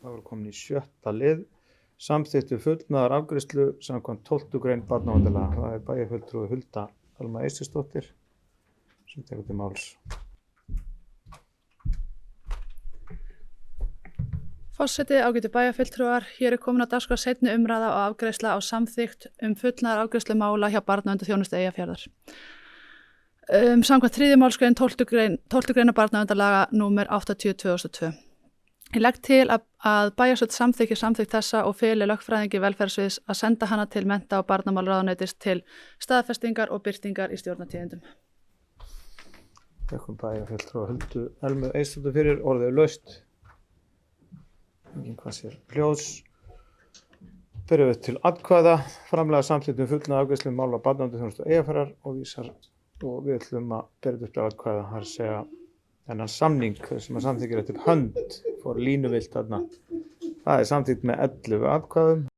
Það voru komin í 7. lið. Samþykktu fullnaðar afgreiðslu samkvæmt 12. grein barnaverndarlaga. Það er bæjarfulltrúi Hulda Alma Eysteinsdóttir sem tekur til máls. Forseti, ágætu bæjarfulltrúar, hér er komin á dagskrá seinni umræða og afgreiðsla á samþykkt fullnaðar afgreiðslu mála hjá Barnaverndarþjónustu Eyjafjarðar. Samkvæmt 3. málsgrein 12. greina barnaverndarlaga númer 80/2002. Ég legg til að bæjarstjórn samþykkt þessa og feli lögfræðingi velferðarsviðs að senda hana til mennta- og barnamálaráðuneytis til staðfestingar og birtingar í stjórnartíðindum. Þakkum bæjarfulltrúa Huldu Almu Eysteinsdóttur fyrir, orðið er laust. Enginn hvað sér hljóðs. Byrjum við til atkvæða. Framlega samþykktum fullnaðar afgreiðslu mála Barnaverndarþjónustu Eyjafjarðar og við ætlum að byrja upp til atkvæða, það er að segja þennan samning sem að samþykkir eftir hönd fór línuvilt þarna. Það er samþykkt með 11 atkvæðum.